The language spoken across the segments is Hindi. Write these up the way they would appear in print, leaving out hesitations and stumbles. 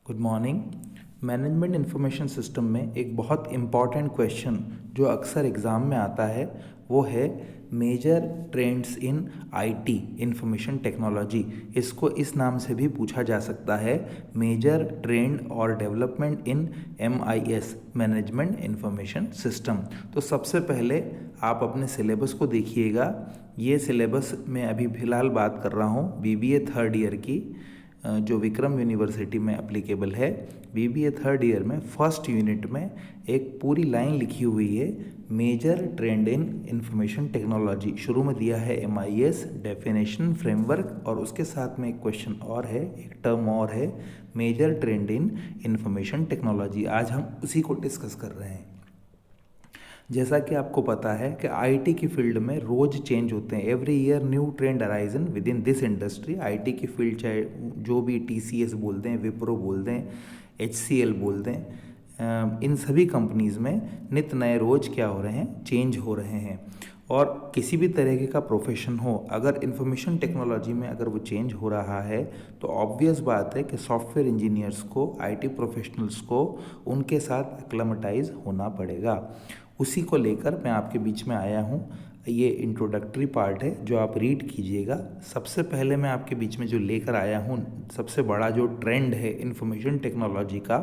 Good morning. Management information system में एक बहुत इम्पॉर्टेंट क्वेश्चन जो अक्सर एग्ज़ाम में आता है वो है major trends in IT information technology. इसको इस नाम से भी पूछा जा सकता है, मेजर ट्रेंड और development in MIS management information system. तो सबसे पहले आप अपने सिलेबस को देखिएगा। ये सिलेबस मैं अभी फ़िलहाल बात कर रहा हूँ बीबीए थर्ड ईयर की, जो विक्रम यूनिवर्सिटी में एप्लीकेबल है। बीबीए थर्ड ईयर में फर्स्ट यूनिट में एक पूरी लाइन लिखी हुई है, major trend in information technology. शुरू में दिया है एमआईएस डेफिनेशन फ्रेमवर्क, और उसके साथ में एक क्वेश्चन और है, एक टर्म और है, major trend in information technology. आज हम उसी को डिस्कस कर रहे हैं। जैसा कि आपको पता है कि आईटी की फील्ड में रोज़ चेंज होते हैं। Every year new trend arisen with in this industry. IT की फील्ड चाहे जो भी टीसीएस बोल दें, विप्रो बोल दें, एचसीएल बोल दें, इन सभी कंपनीज़ में नित नए रोज़ क्या हो रहे हैं, चेंज हो रहे हैं। और किसी भी तरीके का प्रोफेशन हो, अगर इंफॉर्मेशन टेक्नोलॉजी में अगर वो चेंज हो रहा है तो ऑब्वियस बात है कि सॉफ्टवेयर इंजीनियर्स को, आईटी प्रोफेशनल्स को उनके साथ एक्लेमेटाइज होना पड़ेगा। उसी को लेकर मैं आपके बीच में आया हूँ। ये इंट्रोडक्टरी पार्ट है जो आप रीड कीजिएगा। सबसे पहले मैं आपके बीच में जो लेकर आया हूँ, सबसे बड़ा जो ट्रेंड है इंफॉर्मेशन टेक्नोलॉजी का,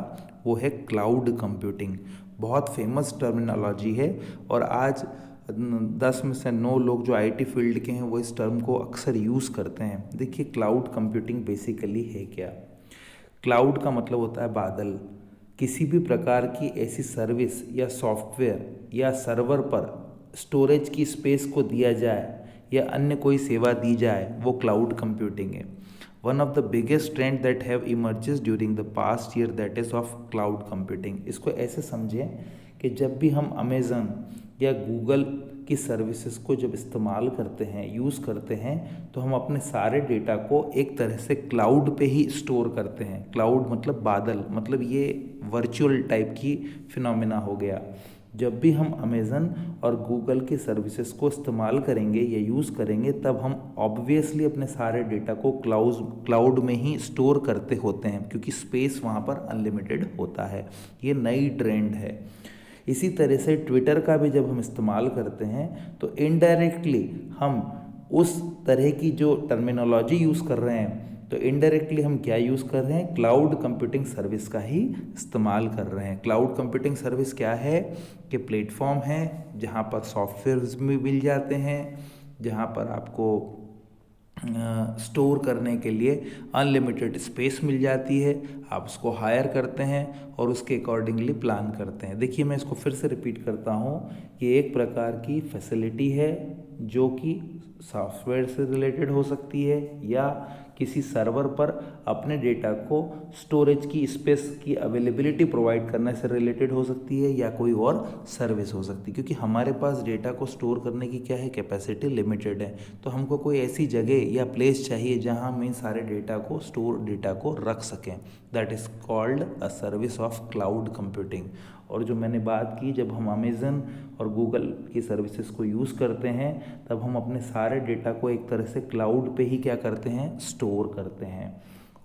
वो है क्लाउड कंप्यूटिंग। बहुत फेमस टर्मिनोलॉजी है और आज 10 में से 9 लोग जो आईटी फील्ड के हैं वो इस टर्म को अक्सर यूज़ करते हैं। देखिए, क्लाउड कंप्यूटिंग बेसिकली है क्या। क्लाउड का मतलब होता है बादल। किसी भी प्रकार की ऐसी सर्विस या सॉफ्टवेयर या सर्वर पर स्टोरेज की स्पेस को दिया जाए या अन्य कोई सेवा दी जाए, वो क्लाउड कंप्यूटिंग है। One of the biggest trend that have emerges during the past year that is of cloud computing. इसको ऐसे समझें कि जब भी हम अमेज़न या गूगल की सर्विसेज को जब इस्तेमाल करते हैं, यूज़ करते हैं, तो हम अपने सारे डेटा को एक तरह से क्लाउड पे ही स्टोर करते हैं। क्लाउड मतलब बादल, मतलब ये वर्चुअल टाइप की फिनोमिना हो गया। जब भी हम अमेज़न और गूगल की सर्विसेज को इस्तेमाल करेंगे या यूज़ करेंगे, तब हम ऑब्वियसली अपने सारे डेटा को क्लाउड में ही स्टोर करते होते हैं, क्योंकि स्पेस वहाँ पर अनलिमिटेड होता है। ये नई ट्रेंड है। इसी तरह से ट्विटर का भी जब हम इस्तेमाल करते हैं तो इनडायरेक्टली हम उस तरह की जो टर्मिनोलॉजी यूज़ कर रहे हैं, तो इनडायरेक्टली हम क्या यूज़ कर रहे हैं, क्लाउड कंप्यूटिंग सर्विस का ही इस्तेमाल कर रहे हैं। क्लाउड कंप्यूटिंग सर्विस क्या है कि प्लेटफॉर्म है जहाँ पर सॉफ्टवेयर्स भी मिल जाते हैं, जहाँ पर आपको स्टोर करने के लिए अनलिमिटेड स्पेस मिल जाती है। आप उसको हायर करते हैं और उसके अकॉर्डिंगली प्लान करते हैं। देखिए, मैं इसको फिर से रिपीट करता हूँ, ये एक प्रकार की फैसिलिटी है जो कि सॉफ्टवेयर से रिलेटेड हो सकती है या किसी सर्वर पर अपने डेटा को स्टोरेज की स्पेस की अवेलेबिलिटी प्रोवाइड करने से रिलेटेड हो सकती है, या कोई और सर्विस हो सकती है। क्योंकि हमारे पास डेटा को स्टोर करने की क्या है, कैपेसिटी लिमिटेड है। तो हमको कोई ऐसी जगह या प्लेस चाहिए जहां हम इन सारे डेटा को रख सकें। That is called a service of cloud computing. और जो मैंने बात की, जब हम अमेज़न और गूगल की सर्विसेज को यूज़ करते हैं, तब हम अपने सारे डेटा को एक तरह से क्लाउड पे ही क्या करते हैं, स्टोर करते हैं।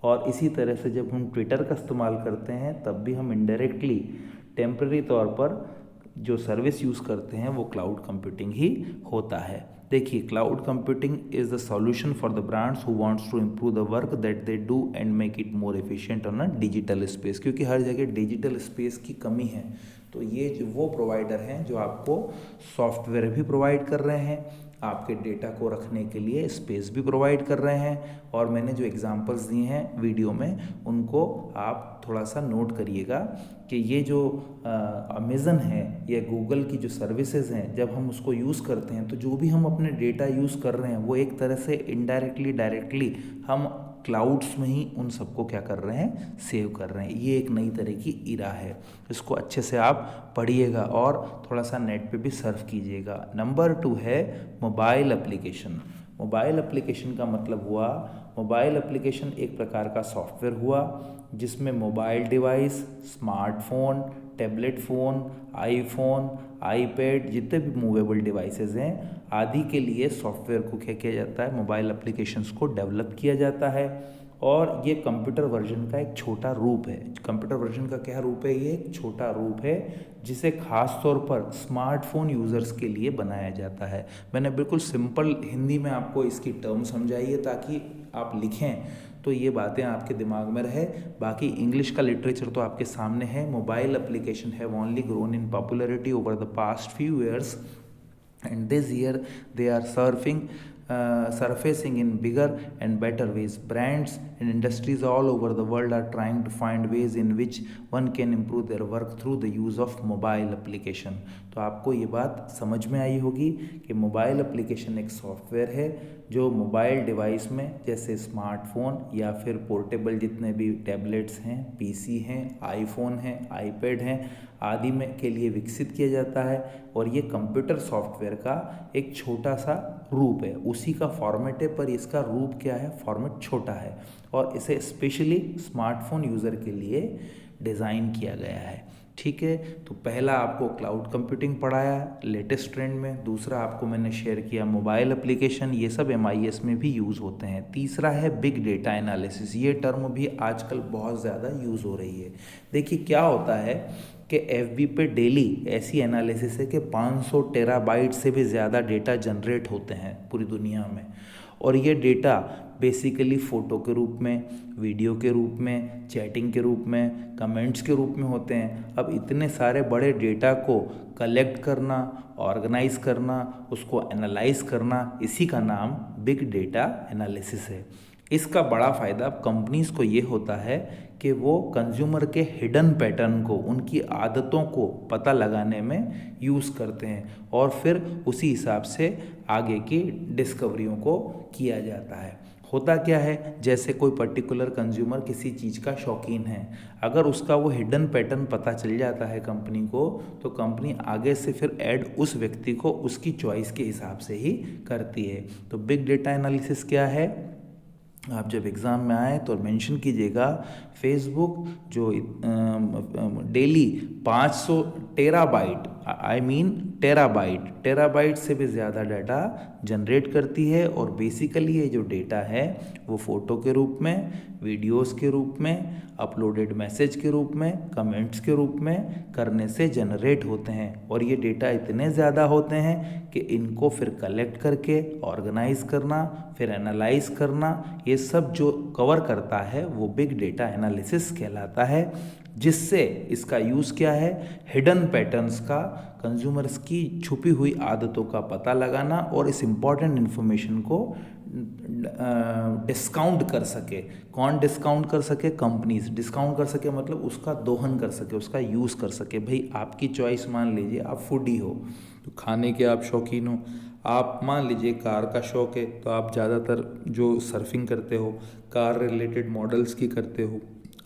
और इसी तरह से जब हम ट्विटर का इस्तेमाल करते हैं, तब भी हम इनडायरेक्टली टेम्परेरी तौर पर जो सर्विस यूज़ करते हैं वो क्लाउड कंप्यूटिंग ही होता है। देखिए, cloud computing is the solution for the brands who wants to improve the work that they do and make it more efficient on a digital space. क्योंकि हर जगह डिजिटल स्पेस की कमी है, तो ये जो वो प्रोवाइडर हैं जो आपको सॉफ्टवेयर भी प्रोवाइड कर रहे हैं, आपके डेटा को रखने के लिए स्पेस भी प्रोवाइड कर रहे हैं। और मैंने जो एग्जांपल्स दिए हैं वीडियो में, उनको आप थोड़ा सा नोट करिएगा कि ये जो अमेज़न है या गूगल की जो सर्विसेज हैं, जब हम उसको यूज़ करते हैं तो जो भी हम अपने डेटा यूज़ कर रहे हैं वो एक तरह से इनडायरेक्टली डायरेक्टली हम क्लाउड्स में ही उन सबको क्या कर रहे हैं, सेव कर रहे हैं। ये एक नई तरह की इरा है। इसको अच्छे से आप पढ़िएगा और थोड़ा सा नेट पे भी सर्फ कीजिएगा। नंबर 2 है मोबाइल एप्लीकेशन। मोबाइल एप्लीकेशन का मतलब हुआ, मोबाइल एप्लीकेशन एक प्रकार का सॉफ्टवेयर हुआ जिसमें mobile device, smartphone, tablet phone, iPhone, iPad, जितने भी मूवेबल डिवाइसेस हैं आदि के लिए सॉफ्टवेयर को क्या किया जाता है, मोबाइल एप्लीकेशंस को डेवलप किया जाता है। और ये कंप्यूटर वर्जन का एक छोटा रूप है। कंप्यूटर वर्जन का क्या रूप है? ये एक छोटा रूप है जिसे खास तौर पर स्मार्टफोन यूज़र्स के लिए बनाया जाता है। मैंने बिल्कुल सिंपल हिंदी में आपको इसकी टर्म समझाई है ताकि आप लिखें तो ये बातें आपके दिमाग में रहे। बाकी इंग्लिश का लिटरेचर तो आपके सामने है। Mobile application have only grown in popularity over the past few years and this year they are surfacing in bigger and better ways. Brands and industries all over the world are trying to find ways in which one can improve their work through the use of mobile application. तो आपको ये बात समझ में आई होगी कि मोबाइल एप्लीकेशन एक सॉफ्टवेयर है जो मोबाइल डिवाइस में जैसे स्मार्टफोन या फिर पोर्टेबल जितने भी टैबलेट्स हैं, पीसी हैं, आईफोन हैं, आईपैड हैं आदि में के लिए विकसित किया जाता है। और ये कंप्यूटर सॉफ्टवेयर का एक छोटा सा रूप है, उसी का फॉर्मेट है, पर इसका रूप क्या है? फॉर्मेट छोटा है और इसे स्पेशली स्मार्टफोन यूज़र के लिए डिज़ाइन किया गया है। ठीक है, तो पहला आपको क्लाउड कंप्यूटिंग पढ़ाया लेटेस्ट ट्रेंड में, दूसरा आपको मैंने शेयर किया मोबाइल एप्लीकेशन, ये सब MIS में भी यूज़ होते हैं। तीसरा है बिग डेटा एनालिसिस, ये टर्म भी आजकल बहुत ज़्यादा यूज़ हो रही है। देखिए क्या होता है कि FB पे डेली ऐसी एनालिसिस है कि 500 टेराबाइट से भी ज़्यादा डेटा जनरेट होते हैं पूरी दुनिया में, और ये डेटा बेसिकली फ़ोटो के रूप में, वीडियो के रूप में, चैटिंग के रूप में, कमेंट्स के रूप में होते हैं। अब इतने सारे बड़े डेटा को कलेक्ट करना, ऑर्गेनाइज करना, उसको एनालाइज करना, इसी का नाम बिग डेटा एनालिसिस है। इसका बड़ा फ़ायदा कंपनीज़ को ये होता है कि वो कंज्यूमर के हिडन पैटर्न को, उनकी आदतों को पता लगाने में यूज़ करते हैं और फिर उसी हिसाब से आगे की डिस्कवरियों को किया जाता है। होता क्या है, जैसे कोई पर्टिकुलर कंज्यूमर किसी चीज़ का शौकीन है, अगर उसका वो हिडन पैटर्न पता चल जाता है कंपनी को, तो कंपनी आगे से फिर ऐड उस व्यक्ति को उसकी चॉइस के हिसाब से ही करती है। तो बिग डेटा एनालिसिस क्या है? आप जब एग्ज़ाम में आए तो मेंशन कीजिएगा फेसबुक जो डेली 500 टेराबाइट टेराबाइट से भी ज़्यादा डाटा जनरेट करती है। और बेसिकली ये जो डेटा है वो फ़ोटो के रूप में, वीडियोस के रूप में, अपलोडेड मैसेज के रूप में, कमेंट्स के रूप में करने से जनरेट होते हैं। और ये डेटा इतने ज़्यादा होते हैं कि इनको फिर कलेक्ट करके ऑर्गेनाइज करना, फिर एनालाइज करना, ये सब जो कवर करता है वो बिग डेटा एनालिसिस कहलाता है। जिससे इसका यूज़ क्या है? हिडन पैटर्न्स का, कंज्यूमर्स की छुपी हुई आदतों का पता लगाना और इस इम्पॉर्टेंट इन्फॉर्मेशन को डिस्काउंट कर सके। कौन डिस्काउंट कर सके? कंपनीज डिस्काउंट कर सके, मतलब उसका दोहन कर सके, उसका यूज़ कर सके। भाई आपकी चॉइस, मान लीजिए आप फूडी हो तो खाने के आप शौकीन हो, आप मान लीजिए कार का शौक़ है तो आप ज़्यादातर जो सर्फिंग करते हो कार रिलेटेड मॉडल्स की करते हो,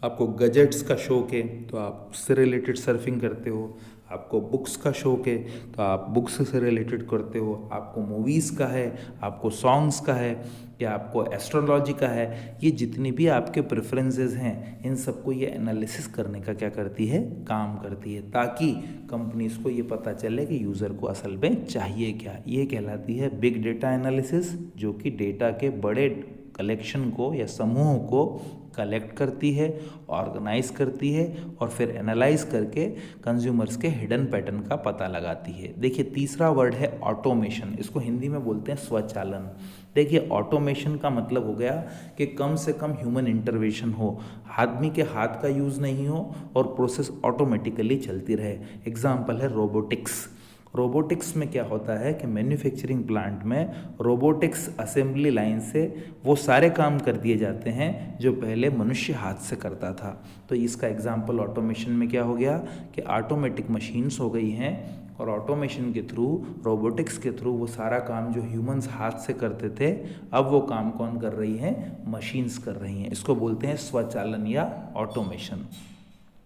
आपको गजेट्स का शौक़ है तो आप उससे रिलेटेड सर्फिंग करते हो, आपको बुक्स का शौक़ है तो आप बुक्स से रिलेटेड करते हो, आपको मूवीज़ का है, आपको सॉन्ग्स का है, या आपको एस्ट्रोलॉजी का है। ये जितनी भी आपके प्रेफरेंसेस हैं इन सबको ये एनालिसिस करने का क्या करती है? काम करती है, ताकि कंपनीज़ को ये पता चले कि यूज़र को असल में चाहिए क्या। ये कहलाती है बिग डेटा एनालिसिस, जो कि डेटा के बड़े कलेक्शन को या समूह को कलेक्ट करती है, ऑर्गेनाइज करती है और फिर एनालाइज करके कंज्यूमर्स के हिडन पैटर्न का पता लगाती है। देखिए तीसरा वर्ड है ऑटोमेशन, इसको हिंदी में बोलते हैं स्वचालन। देखिए ऑटोमेशन का मतलब हो गया कि कम से कम ह्यूमन इंटरवेंशन हो, आदमी के हाथ का यूज़ नहीं हो और प्रोसेस ऑटोमेटिकली चलती रहे। एग्जाम्पल है रोबोटिक्स। रोबोटिक्स में क्या होता है कि मैन्युफैक्चरिंग प्लांट में रोबोटिक्स असेंबली लाइन से वो सारे काम कर दिए जाते हैं जो पहले मनुष्य हाथ से करता था। तो इसका एग्जांपल ऑटोमेशन में क्या हो गया कि ऑटोमेटिक मशीन्स हो गई हैं और ऑटोमेशन के थ्रू, रोबोटिक्स के थ्रू वो सारा काम जो ह्यूमंस हाथ से करते थे, अब वो काम कौन कर रही हैं? मशीन्स कर रही हैं। इसको बोलते हैं स्वचालन या ऑटोमेशन।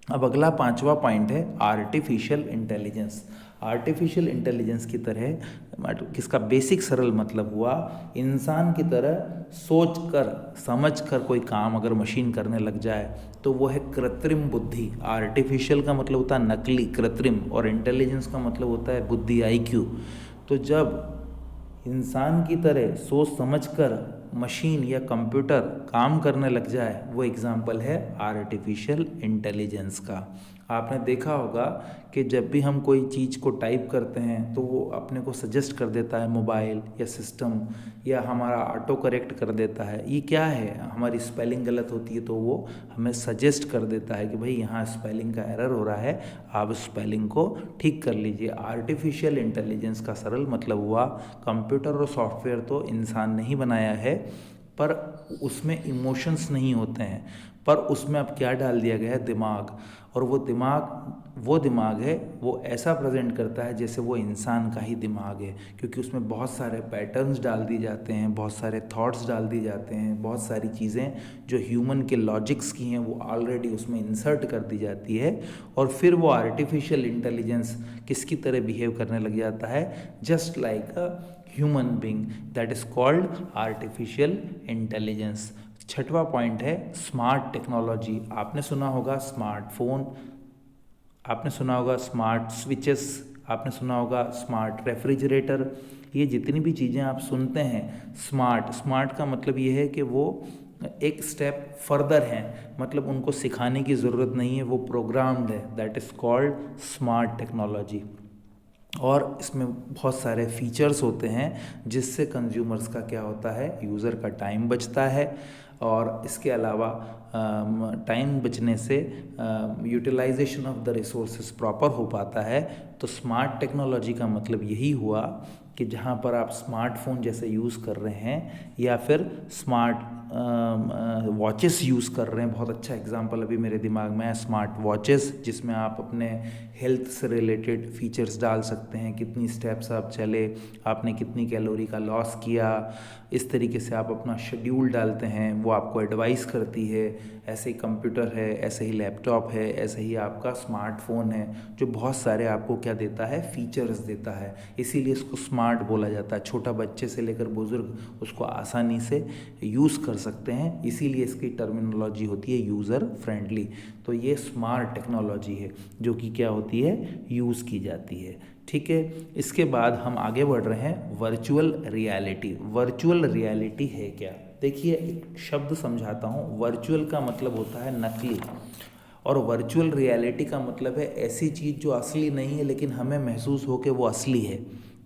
अब अगला पांचवा पॉइंट है आर्टिफिशियल इंटेलिजेंस। आर्टिफिशियल इंटेलिजेंस की तरह किसका बेसिक सरल मतलब हुआ, इंसान की तरह सोच कर समझ कर कोई काम अगर मशीन करने लग जाए तो वो है कृत्रिम बुद्धि। आर्टिफिशियल का मतलब होता है नकली, कृत्रिम, और इंटेलिजेंस का मतलब होता है बुद्धि, IQ। तो जब इंसान की तरह सोच समझ कर मशीन या कंप्यूटर काम करने लग जाए, वो एग्जाम्पल है आर्टिफिशियल इंटेलिजेंस का। आपने देखा होगा कि जब भी हम कोई चीज़ को टाइप करते हैं तो वो अपने को सजेस्ट कर देता है, मोबाइल या सिस्टम, या हमारा ऑटो करेक्ट कर देता है। ये क्या है, हमारी स्पेलिंग गलत होती है तो वो हमें सजेस्ट कर देता है कि भाई यहाँ स्पेलिंग का एरर हो रहा है, आप स्पेलिंग को ठीक कर लीजिए। आर्टिफिशियल इंटेलिजेंस का सरल मतलब हुआ, कंप्यूटर और सॉफ्टवेयर तो इंसान ने ही बनाया है, पर उसमें इमोशंस नहीं होते हैं, पर उसमें अब क्या डाल दिया गया है, दिमाग। और वो दिमाग है, वो ऐसा प्रेजेंट करता है जैसे वो इंसान का ही दिमाग है, क्योंकि उसमें बहुत सारे पैटर्न्स डाल दिए जाते हैं, बहुत सारे थॉट्स डाल दिए जाते हैं, बहुत सारी चीज़ें जो ह्यूमन के लॉजिक्स की हैं वो ऑलरेडी उसमें इंसर्ट कर दी जाती है। और फिर वो आर्टिफिशियल इंटेलिजेंस किसकी तरह बिहेव करने लग जाता है, just like a human being, that is called artificial intelligence. छठवां पॉइंट है स्मार्ट टेक्नोलॉजी। आपने सुना होगा स्मार्टफोन, आपने सुना होगा स्मार्ट स्विचेस, आपने सुना होगा स्मार्ट रेफ्रिजरेटर। ये जितनी भी चीज़ें आप सुनते हैं, स्मार्ट का मतलब ये है कि वो एक स्टेप फर्दर हैं, मतलब उनको सिखाने की ज़रूरत नहीं है, वो प्रोग्राम्ड है, that is called smart technology. और इसमें बहुत सारे फीचर्स होते हैं जिससे कंज्यूमर्स का क्या होता है, यूज़र का टाइम बचता है। और इसके अलावा टाइम बचने से utilization of the resources proper हो पाता है। तो स्मार्ट टेक्नोलॉजी का मतलब यही हुआ कि जहाँ पर आप स्मार्टफोन जैसे यूज़ कर रहे हैं या फिर स्मार्ट वॉचेस यूज़ कर रहे हैं। बहुत अच्छा एग्जांपल अभी मेरे दिमाग में है, स्मार्ट वॉचेस, जिसमें आप अपने हेल्थ से रिलेटेड फीचर्स डाल सकते हैं, कितनी स्टेप्स आप चले, आपने कितनी कैलोरी का लॉस किया, इस तरीके से आप अपना शेड्यूल डालते हैं, वो आपको एडवाइस करती है। ऐसे ही कंप्यूटर है, ऐसे ही लैपटॉप है, ऐसे ही आपका स्मार्टफोन है, जो बहुत सारे आपको क्या देता है, फीचर्स देता है, इसीलिए इसको स्मार्ट बोला जाता है। छोटा बच्चे से लेकर बुजुर्ग उसको आसानी से यूज़ कर सकते हैं, इसीलिए इसकी टर्मिनोलॉजी होती है यूज़र फ्रेंडली। तो ये स्मार्ट टेक्नोलॉजी है जो कि क्या होती है, यूज़ की जाती है। ठीक है, इसके बाद हम आगे बढ़ रहे हैं वर्चुअल रियलिटी। वर्चुअल रियलिटी है क्या, देखिए एक शब्द समझाता हूँ। वर्चुअल का मतलब होता है नकली, और वर्चुअल रियलिटी का मतलब है ऐसी चीज़ जो असली नहीं है लेकिन हमें महसूस हो कि वो असली है।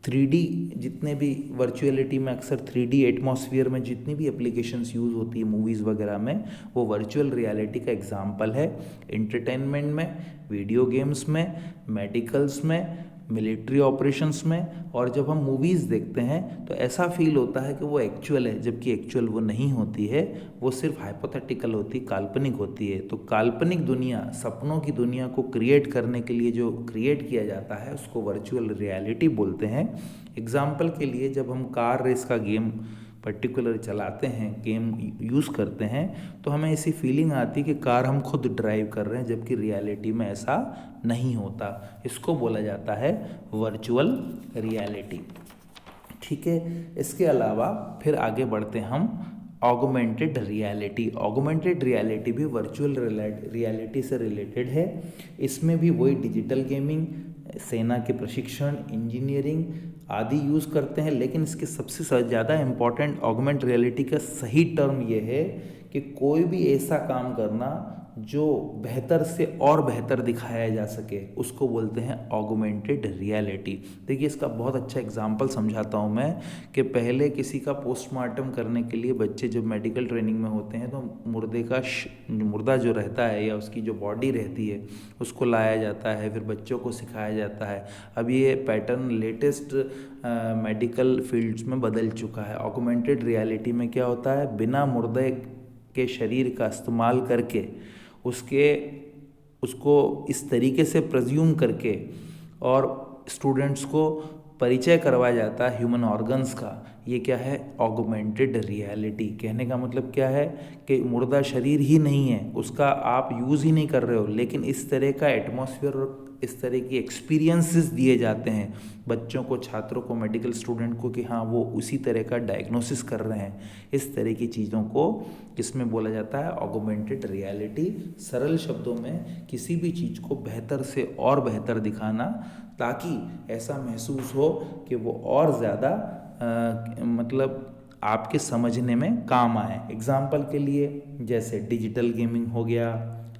3D, जितने भी वर्चुअलिटी में अक्सर 3D एटमॉस्फेयर में जितनी भी एप्लीकेशंस यूज़ होती है मूवीज़ वगैरह में, वो वर्चुअल रियलिटी का एग्जांपल है। एंटरटेनमेंट में, वीडियो गेम्स में, मेडिकल्स में, मिलिट्री ऑपरेशंस में। और जब हम मूवीज़ देखते हैं तो ऐसा फील होता है कि वो एक्चुअल है, जबकि एक्चुअल वो नहीं होती है, वो सिर्फ हाइपोथेटिकल होती, काल्पनिक होती है। तो काल्पनिक दुनिया, सपनों की दुनिया को क्रिएट करने के लिए जो क्रिएट किया जाता है उसको वर्चुअल रियलिटी बोलते हैं। एग्जाम्पल के लिए, जब हम कार रेस का गेम पर्टिकुलर चलाते हैं, गेम यूज़ करते हैं, तो हमें ऐसी फीलिंग आती है कि कार हम खुद ड्राइव कर रहे हैं, जबकि रियलिटी में ऐसा नहीं होता। इसको बोला जाता है वर्चुअल रियलिटी। ठीक है, इसके अलावा फिर आगे बढ़ते हैं हम ऑगमेंटेड रियलिटी। ऑगमेंटेड रियलिटी भी वर्चुअल रियलिटी से रिलेटेड है। इसमें भी वही डिजिटल गेमिंग, सेना के प्रशिक्षण, इंजीनियरिंग आदि यूज़ करते हैं। लेकिन इसके सबसे ज़्यादा इम्पॉर्टेंट ऑगमेंट रियलिटी का सही टर्म ये है कि कोई भी ऐसा काम करना जो बेहतर से और बेहतर दिखाया जा सके, उसको बोलते हैं ऑगमेंटेड रियलिटी। देखिए इसका बहुत अच्छा एग्जांपल समझाता हूँ मैं, कि पहले किसी का पोस्टमार्टम करने के लिए बच्चे जब मेडिकल ट्रेनिंग में होते हैं तो मुर्दा जो रहता है या उसकी जो बॉडी रहती है उसको लाया जाता है, फिर बच्चों को सिखाया जाता है। अब ये पैटर्न लेटेस्ट मेडिकल फील्ड्स में बदल चुका है। ऑगमेंटेड रियलिटी में क्या होता है, बिना मुर्दे के शरीर का इस्तेमाल करके उसको इस तरीके से प्रज्यूम करके और स्टूडेंट्स को परिचय करवाया जाता है ह्यूमन ऑर्गन्स का। ये क्या है, ऑगमेंटेड रियलिटी। कहने का मतलब क्या है कि मुर्दा शरीर ही नहीं है, उसका आप यूज़ ही नहीं कर रहे हो, लेकिन इस तरह का एटमॉस्फेयर और इस तरह की एक्सपीरियंसेस दिए जाते हैं बच्चों को, छात्रों को, मेडिकल स्टूडेंट को, कि हाँ वो उसी तरह का डायग्नोसिस कर रहे हैं। इस तरह की चीज़ों को किसमें बोला जाता है, ऑगमेंटेड रियलिटी। सरल शब्दों में किसी भी चीज़ को बेहतर से और बेहतर दिखाना, ताकि ऐसा महसूस हो कि वो और ज़्यादा मतलब आपके समझने में काम आए। एग्जाम्पल के लिए जैसे डिजिटल गेमिंग हो गया,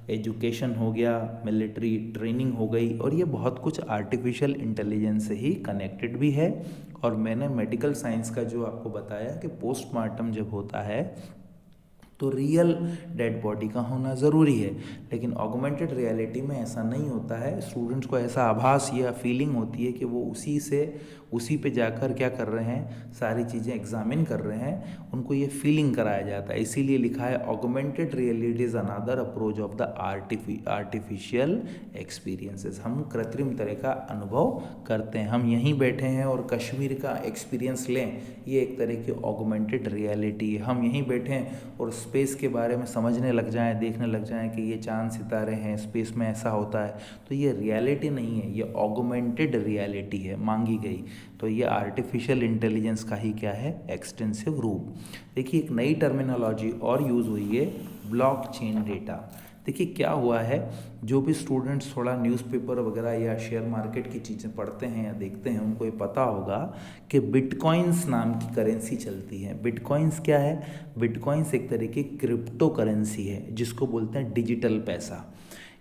एजुकेशन हो गया, मिलिट्री ट्रेनिंग हो गई, और ये बहुत कुछ आर्टिफिशियल इंटेलिजेंस से ही कनेक्टेड भी है। और मैंने मेडिकल साइंस का जो आपको बताया कि पोस्टमार्टम जब होता है तो रियल डेड बॉडी का होना ज़रूरी है, लेकिन ऑगमेंटेड रियलिटी में ऐसा नहीं होता है। स्टूडेंट्स को ऐसा आभास या फीलिंग होती है कि वो उसी पे जाकर क्या कर रहे हैं, सारी चीज़ें एग्जामिन कर रहे हैं, उनको ये फीलिंग कराया जाता है। इसीलिए लिखा है augmented reality is another approach of the artificial experiences. हम कृत्रिम तरह का अनुभव करते हैं। हम यहीं बैठे हैं और कश्मीर का एक्सपीरियंस लें, ये एक तरह की ऑगमेंटेड रियलिटी है। हम यहीं बैठे हैं और स्पेस के बारे में समझने लग जाएं, देखने लग जाएं कि ये चांद सितारे हैं, स्पेस में ऐसा होता है, तो ये रियलिटी नहीं है, ये ऑगमेंटेड रियलिटी है, मांगी गई। तो ये आर्टिफिशियल इंटेलिजेंस का ही क्या है, एक्सटेंसिव रूप। देखिए एक नई टर्मिनोलॉजी और यूज़ हुई है, ब्लॉकचेन डेटा। देखिए क्या हुआ है, जो भी स्टूडेंट्स थोड़ा न्यूज़पेपर वगैरह या शेयर मार्केट की चीज़ें पढ़ते हैं या देखते हैं, उनको ये पता होगा कि बिटकॉइंस नाम की करेंसी चलती है। बिटकॉइंस क्या है? बिटकॉइंस एक तरह की क्रिप्टो करेंसी है, जिसको बोलते हैं डिजिटल पैसा।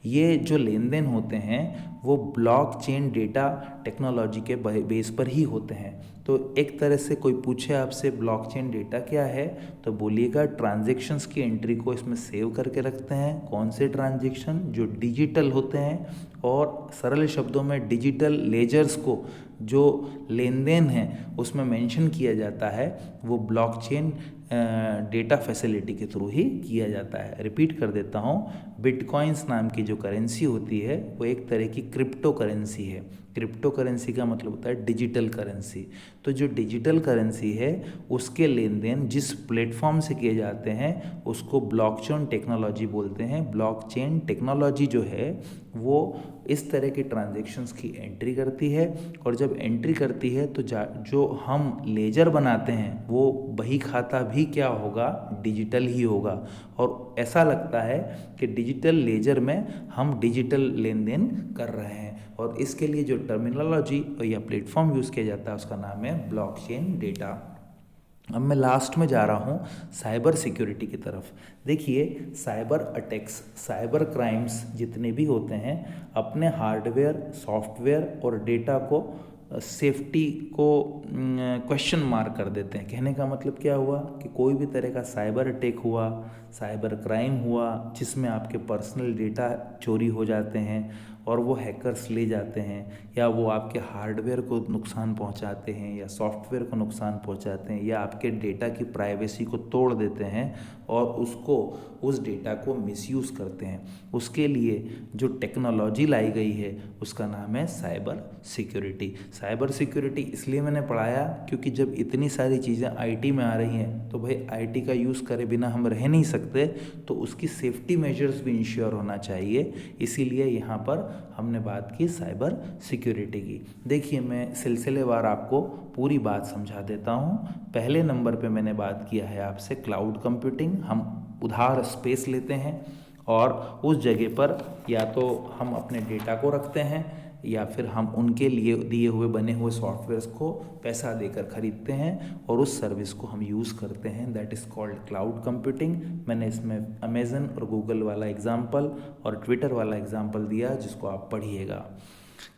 ये जो लेन देन होते हैं वो ब्लॉकचेन डेटा टेक्नोलॉजी के बेस पर ही होते हैं। तो एक तरह से कोई पूछे आपसे ब्लॉकचेन डेटा क्या है, तो बोलिएगा ट्रांजैक्शंस की एंट्री को इसमें सेव करके रखते हैं। कौन से ट्रांजैक्शन? जो डिजिटल होते हैं, और सरल शब्दों में डिजिटल लेजर्स को जो लेन देन है उसमें मेंशन किया जाता है, वो ब्लॉकचेन डेटा फैसिलिटी के थ्रू ही किया जाता है। रिपीट कर देता हूँ, बिटकॉइंस नाम की जो करेंसी होती है वो एक तरह की क्रिप्टो करेंसी है। क्रिप्टो करेंसी का मतलब होता है डिजिटल करेंसी। तो जो डिजिटल करेंसी है उसके लेन देन जिस प्लेटफॉर्म से किए जाते हैं उसको ब्लॉकचेन टेक्नोलॉजी बोलते हैं। ब्लॉकचेन टेक्नोलॉजी जो है वो इस तरह के ट्रांजैक्शंस की एंट्री करती है, और जब एंट्री करती है तो जो हम लेजर बनाते हैं वो बही खाता भी क्या होगा, डिजिटल ही होगा। और ऐसा लगता है कि डिजिटल लेजर में हम डिजिटल लेन देन कर रहे हैं। और इसके लिए जो टर्मिनोलॉजी या प्लेटफॉर्म यूज़ किया जाता है उसका नाम है ब्लॉकचेन डेटा। अब मैं लास्ट में जा रहा हूँ साइबर सिक्योरिटी की तरफ। देखिए साइबर अटैक्स, साइबर क्राइम्स जितने भी होते हैं अपने हार्डवेयर, सॉफ्टवेयर और डेटा को सेफ्टी को क्वेश्चन मार्क कर देते हैं। कहने का मतलब क्या हुआ कि कोई भी तरह का साइबर अटैक हुआ, साइबर क्राइम हुआ जिसमें आपके पर्सनल डेटा चोरी हो जाते हैं और वो हैकर्स ले जाते हैं, या वो आपके हार्डवेयर को नुकसान पहुंचाते हैं या सॉफ्टवेयर को नुकसान पहुंचाते हैं, या आपके डेटा की प्राइवेसी को तोड़ देते हैं और उस डेटा को मिसयूज़ करते हैं, उसके लिए जो टेक्नोलॉजी लाई गई है उसका नाम है साइबर सिक्योरिटी। साइबर सिक्योरिटी इसलिए मैंने पढ़ाया क्योंकि जब इतनी सारी चीज़ें आईटी में आ रही हैं तो भाई आईटी का यूज़ करे बिना हम रह नहीं सकते, तो उसकी सेफ्टी मेजर्स भी इंश्योर होना चाहिए। इसीलिए यहाँ पर हमने बात की साइबर सिक्योरिटी की। देखिए मैं सिलसिलेवार आपको पूरी बात समझा देता हूँ। पहले नंबर पे मैंने बात किया है आपसे क्लाउड कंप्यूटिंग। हम उधार स्पेस लेते हैं और उस जगह पर या तो हम अपने डेटा को रखते हैं या फिर हम उनके लिए दिए हुए बने हुए सॉफ्टवेयर्स को पैसा देकर खरीदते हैं और उस सर्विस को हम यूज़ करते हैं। That is called cloud computing. मैंने इसमें अमेज़न और गूगल वाला एग्जाम्पल और ट्विटर वाला एग्जाम्पल दिया जिसको आप पढ़िएगा।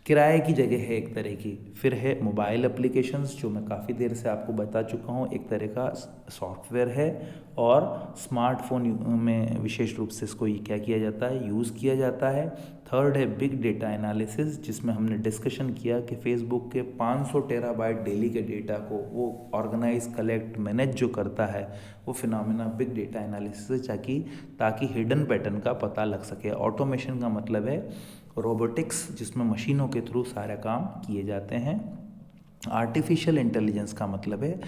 किराए की जगह है एक तरह की। फिर है मोबाइल एप्लीकेशंस जो मैं काफ़ी देर से आपको बता चुका हूँ, एक तरह का सॉफ्टवेयर है। और स्मार्टफोन में विशेष रूप से इसको क्या किया जाता है, यूज़ किया जाता है। थर्ड है बिग डेटा एनालिसिस, जिसमें हमने डिस्कशन किया कि फेसबुक के 500 टेराबाइट डेली के डेटा को वो ऑर्गेनाइज, कलेक्ट, मैनेज जो करता है वो फिनोमेना बिग डेटा एनालिसिस ताकि हिडन पैटर्न का पता लग सके। ऑटोमेशन का मतलब है रोबोटिक्स, जिसमें मशीनों के थ्रू सारे काम किए जाते हैं। आर्टिफिशियल इंटेलिजेंस का मतलब है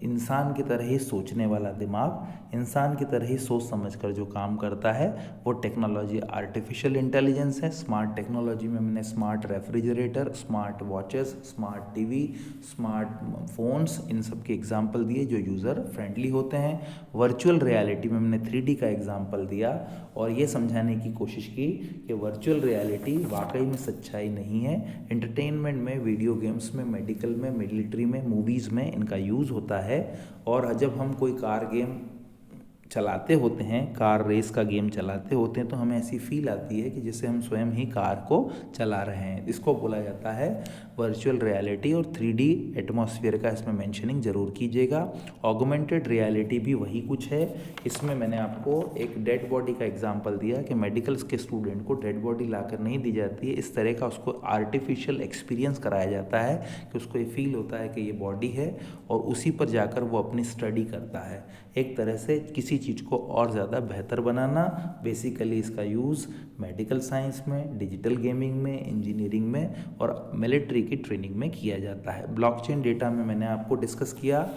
इंसान की तरह ही सोचने वाला दिमाग, इंसान की तरह ही सोच समझकर जो काम करता है वो टेक्नोलॉजी आर्टिफिशियल इंटेलिजेंस है। स्मार्ट टेक्नोलॉजी में मैंने smart refrigerator, smart watches, smart TV, smart phones, इन सब के एग्जाम्पल दिए जो यूज़र फ्रेंडली होते हैं। वर्चुअल रियलिटी में मैंने 3D का एग्जाम्पल दिया और ये समझाने की कोशिश की कि वर्चुअल रियलिटी वाकई में सच्चाई नहीं है। एंटरटेनमेंट में, वीडियो गेम्स में, मेडिकल में, मिलिट्री में, मूवीज़ में इनका यूज़ होता है। है। और जब हम कोई कार गेम चलाते होते हैं, कार रेस का गेम चलाते होते हैं, तो हमें ऐसी फील आती है कि जैसे हम स्वयं ही कार को चला रहे हैं। इसको बोला जाता है वर्चुअल रियलिटी। और 3D एटमॉस्फेयर का इसमें मेंशनिंग ज़रूर कीजिएगा। ऑगमेंटेड रियलिटी भी वही कुछ है। इसमें मैंने आपको एक डेड बॉडी का एग्जांपल दिया कि मेडिकल्स के स्टूडेंट को डेड बॉडी लाकर नहीं दी जाती है, इस तरह का उसको आर्टिफिशियल एक्सपीरियंस कराया जाता है कि उसको ये फील होता है कि ये बॉडी है, और उसी पर जाकर वो अपनी स्टडी करता है। एक तरह से किसी चीज़ को और ज़्यादा बेहतर बनाना। बेसिकली इसका यूज़ मेडिकल साइंस में, डिजिटल गेमिंग में, इंजीनियरिंग में और मिलिट्री की ट्रेनिंग में किया जाता है। ब्लॉकचेन डेटा में मैंने आपको डिस्कस किया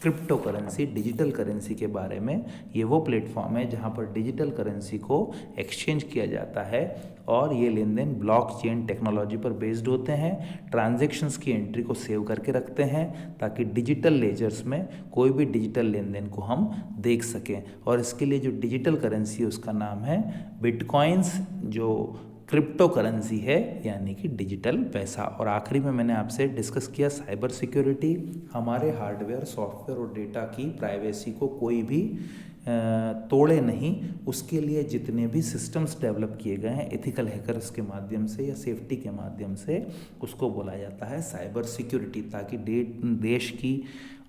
क्रिप्टो करेंसी, डिजिटल करेंसी के बारे में। ये वो प्लेटफॉर्म है जहाँ पर डिजिटल करेंसी को एक्सचेंज किया जाता है, और ये लेन देन ब्लॉकचेन टेक्नोलॉजी पर बेस्ड होते हैं। ट्रांजैक्शंस की एंट्री को सेव करके रखते हैं ताकि डिजिटल लेजर्स में कोई भी डिजिटल लेन देन को हम देख सकें। और इसके लिए जो डिजिटल करेंसी है उसका नाम है बिटकॉइंस, जो क्रिप्टो करेंसी है, यानी कि डिजिटल पैसा। और आखिरी में मैंने आपसे डिस्कस किया साइबर सिक्योरिटी। हमारे हार्डवेयर, सॉफ्टवेयर और डेटा की प्राइवेसी को कोई भी तोड़े नहीं, उसके लिए जितने भी सिस्टम्स डेवलप किए गए हैं एथिकल हैकर्स के माध्यम से या सेफ्टी के माध्यम से, उसको बोला जाता है साइबर सिक्योरिटी, ताकि देश की,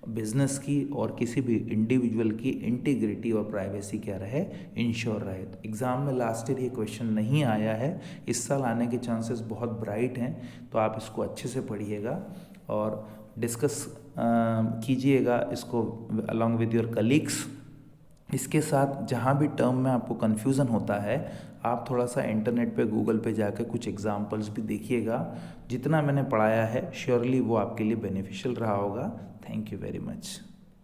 बिजनेस की और किसी भी इंडिविजुअल की इंटीग्रिटी और प्राइवेसी क्या रहे, इंश्योर रहे। तो एग्ज़ाम में लास्ट ईयर ये क्वेश्चन नहीं आया है, इस साल आने के चांसेस बहुत ब्राइट हैं, तो आप इसको अच्छे से पढ़िएगा और डिस्कस कीजिएगा इसको अलॉन्ग विद योर कलीग्स। इसके साथ जहाँ भी टर्म में आपको कन्फ्यूज़न होता है, आप थोड़ा सा इंटरनेट पे, गूगल पे जाकर कुछ एग्जांपल्स भी देखिएगा। जितना मैंने पढ़ाया है श्योरली वो आपके लिए बेनिफिशियल रहा होगा। Thank you very much.